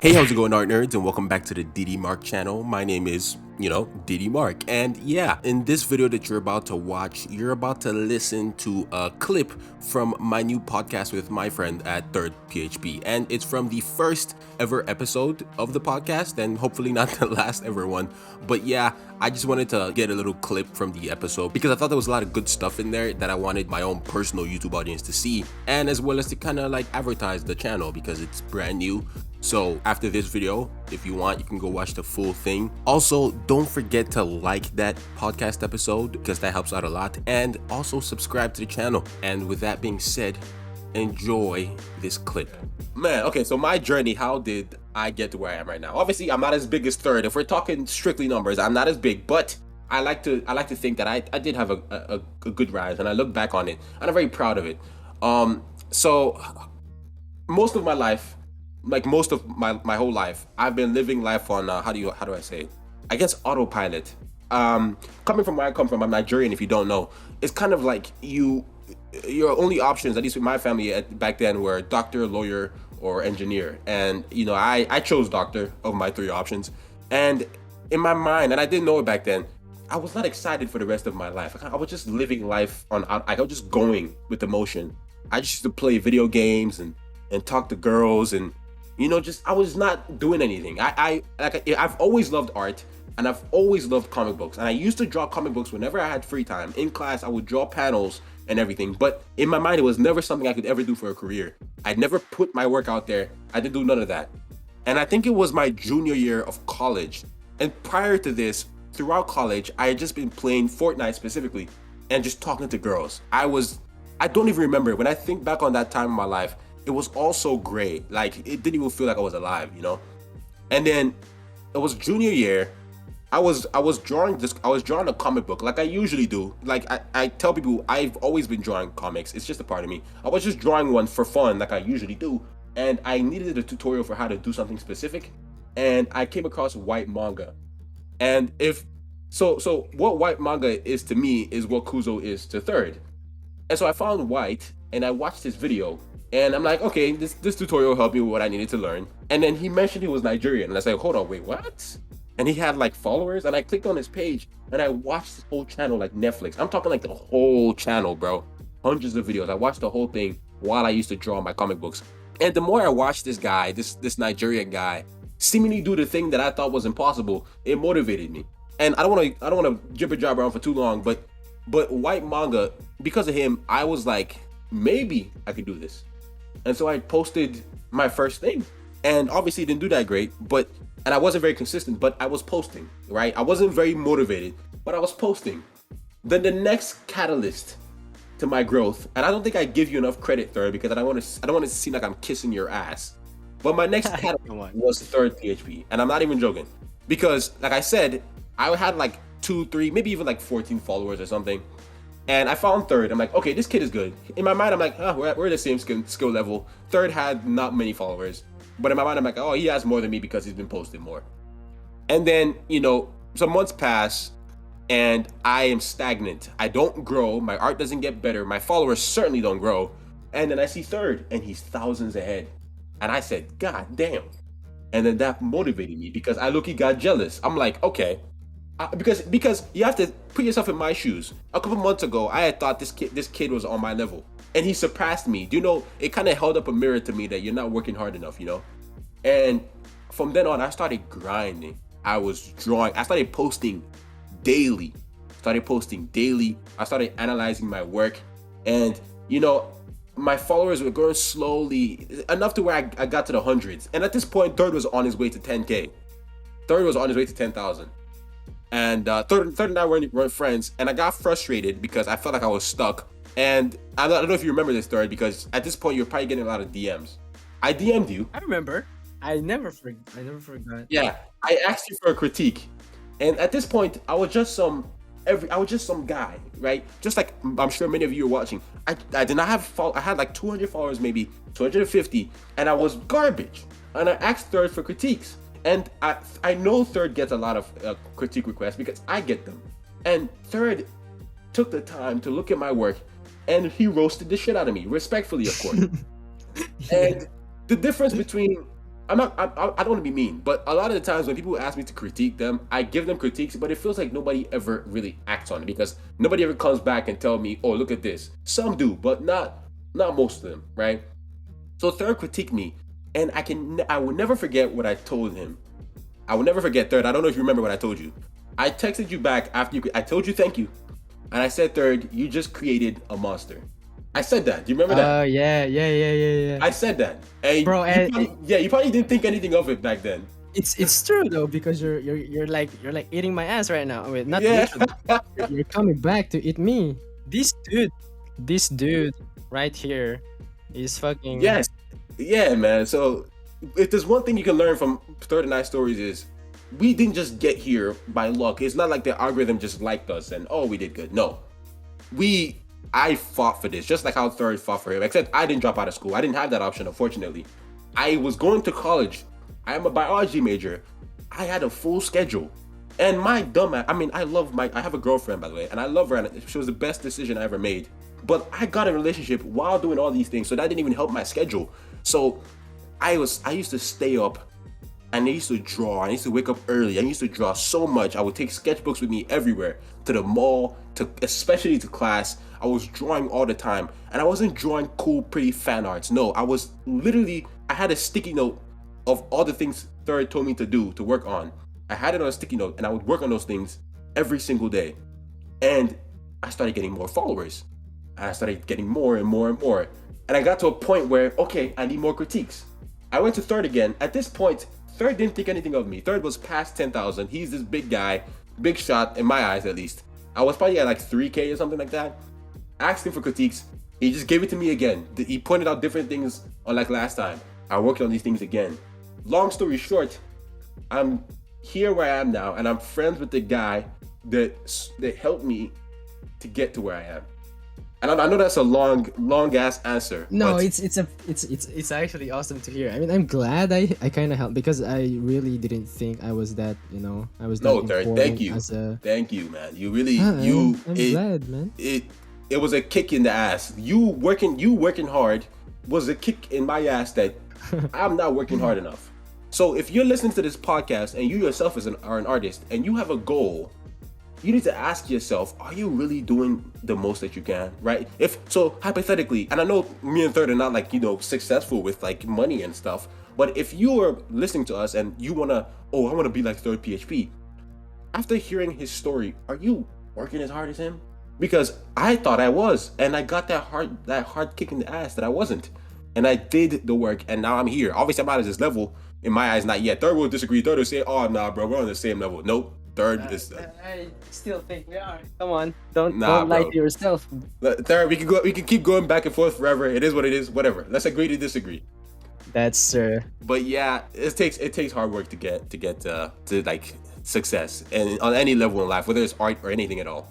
Hey, how's it going, art nerds, and welcome back to the DD Mark channel. My name is, DD Mark, and yeah, in this video that you're about to watch, you're about to listen to a clip from my new podcast with my friend at Third PHP, and it's from the first ever episode of the podcast, and hopefully not the last ever one. But yeah, I just wanted to get a little clip from the episode because I thought there was a lot of good stuff in there that I wanted my own personal YouTube audience to see, and as well as to kind of like advertise the channel because it's brand new. So after this video, if you want, you can go watch the full thing. Also, don't forget to like that podcast episode because that helps out a lot, and also subscribe to the channel. And with that being said, enjoy this clip. Man, okay, so my journey, how did I get to where I am right now? Obviously, I'm not as big as Third. If we're talking strictly numbers, I'm not as big, but I like to think that I did have a good rise, and I look back on it, and I'm very proud of it. So most of my life, like most of my whole life, I've been living life on how do I say it? I guess autopilot. Coming from where I come from, I'm Nigerian. If you don't know, it's kind of like your only options, at least with my family back then, were doctor, lawyer, or engineer. And I chose doctor of my three options. And in my mind, and I didn't know it back then, I was not excited for the rest of my life. I was just living life on. I was just going with the motion. I just used to play video games and talk to girls and. I was not doing anything. I've always loved art, and I've always loved comic books. And I used to draw comic books whenever I had free time. In class, I would draw panels and everything. But in my mind, it was never something I could ever do for a career. I'd never put my work out there. I didn't do none of that. And I think it was my junior year of college. And prior to this, throughout college, I had just been playing Fortnite specifically and just talking to girls. I don't even remember. When I think back on that time in my life, it was all so gray. Like, it didn't even feel like I was alive, And then it was junior year. I was drawing a comic book like I usually do. Like I tell people, I've always been drawing comics. It's just a part of me. I was just drawing one for fun like I usually do. And I needed a tutorial for how to do something specific. And I came across Whyt manga. And so what Whyt manga is to me is what Kuzo is to Third. And so I found Whyt and I watched his video. And I'm like, okay, this tutorial helped me with what I needed to learn. And then he mentioned he was Nigerian. And I said, hold on, wait, what? And he had like followers. And I clicked on his page and I watched his whole channel like Netflix. I'm talking like the whole channel, bro. Hundreds of videos. I watched the whole thing while I used to draw my comic books. And the more I watched this guy, this Nigerian guy, seemingly do the thing that I thought was impossible, it motivated me. And I don't want to jibber jabber around for too long, but Whyt manga, because of him, I was like, maybe I could do this. And so I posted my first thing, and obviously it didn't do that great, and I wasn't very consistent, but I was posting, right? I wasn't very motivated, but I was posting. Then the next catalyst to my growth, and I don't think I give you enough credit, Third, because I don't want to seem like I'm kissing your ass. But my next catalyst was Third PHP, and I'm not even joking, because like I said, I had like 2, 3, maybe even like 14 followers or something. And I found Third. I'm like, okay, this kid is good. In my mind, I'm like, we're the same skill level. Third had not many followers. But in my mind, I'm like, oh, he has more than me because he's been posting more. And then, some months pass and I am stagnant. I don't grow. My art doesn't get better. My followers certainly don't grow. And then I see Third and he's thousands ahead. And I said, God damn. And then that motivated me because I got jealous. I'm like, okay. Because you have to put yourself in my shoes. A couple months ago, I had thought this kid was on my level, and he surpassed me. It kind of held up a mirror to me that you're not working hard enough, And from then on, I started grinding. I was drawing. I started posting daily. I started analyzing my work, and my followers were growing slowly enough to where I got to the hundreds. And at this point, Third was on his way to 10K. Third was on his way to 10,000. And Third and I were friends, and I got frustrated because I felt like I was stuck. And I don't know if you remember this, Third, because at this point you're probably getting a lot of DMs. I DM'd you. I remember. I never forgot. Yeah, I asked you for a critique, and at this point I was just some guy, right? Just like I'm sure many of you are watching. I did not have I had like 200 followers, maybe 250, and I was garbage. And I asked Third for critiques. And I know Third gets a lot of critique requests because I get them. And Third took the time to look at my work, and he roasted the shit out of me, respectfully, of course. And the difference between I don't want to be mean, but a lot of the times when people ask me to critique them, I give them critiques, but it feels like nobody ever really acts on it because nobody ever comes back and tell me, oh, look at this. Some do, but not most of them, right? So Third critiqued me, and I will never forget what I told him. I will never forget, Third. I don't know if you remember what I told you. I texted you back after I told you thank you, and I said, Third, you just created a monster. I said that. Do you remember that? Yeah. I said that, and Bro, you probably didn't think anything of it back then. it's true though because you're like eating my ass right now. Wait, not Yeah. literally. You're coming back to eat me. This dude right here is fucking. Yes. Yeah, man. So if there's one thing you can learn from Third and I stories is we didn't just get here by luck. It's not like the algorithm just liked us and oh we did good. No. I fought for this, just like how Third fought for him, except I didn't drop out of school. I didn't have that option, unfortunately. I was going to college. I am a biology major. I had a full schedule. And my dumb ass, I mean, I have a girlfriend, by the way, and I love her, and she was the best decision I ever made. But I got in a relationship while doing all these things, so that didn't even help my schedule. So I used to stay up, and I used to draw. I used to wake up early. I used to draw so much. I would take sketchbooks with me everywhere, to the mall, especially to class. I was drawing all the time, and I wasn't drawing cool, pretty fan arts. No, I had a sticky note of all the things Third told me to do, to work on. I had it on a sticky note, and I would work on those things every single day. And I started getting more followers. And I started getting more and more and more. And I got to a point where, okay, I need more critiques. I went to Third again. At this point, Third didn't think anything of me. Third was past 10,000. He's this big guy, big shot, in my eyes at least. I was probably at like 3K or something like that. Asked him for critiques. He just gave it to me again. He pointed out different things unlike last time. I worked on these things again. Long story short, I'm here where I am now, and I'm friends with the guy that helped me to get to where I am. And I know that's a long ass answer. No, it's actually awesome to hear. I mean, I'm glad I kind of helped because I really didn't think I was that, I was that important. Thank you. Thank you, man. You really I'm glad, man. It was a kick in the ass. You working hard was a kick in my ass that I'm not working hard enough. So if you're listening to this podcast and you yourself are an artist and you have a goal, you need to ask yourself, are you really doing the most that you can, right? If so, hypothetically, and I know me and Third are not like, successful with like money and stuff, but if you are listening to us and you I want to be like Third PHP, after hearing his story, are you working as hard as him? Because I thought I was, and I got that hard kick in the ass that I wasn't. And I did the work, and now I'm here. Obviously, I'm not at this level. In my eyes, not yet. Third will disagree. Third will say, oh, nah, bro, we're on the same level. Nope. Third is... I still think we are. Come on. Don't lie to yourself. Third, we can keep going back and forth forever. It is what it is. Whatever. Let's agree to disagree. That's But yeah, it takes hard work to get to like success, and on any level in life, whether it's art or anything at all,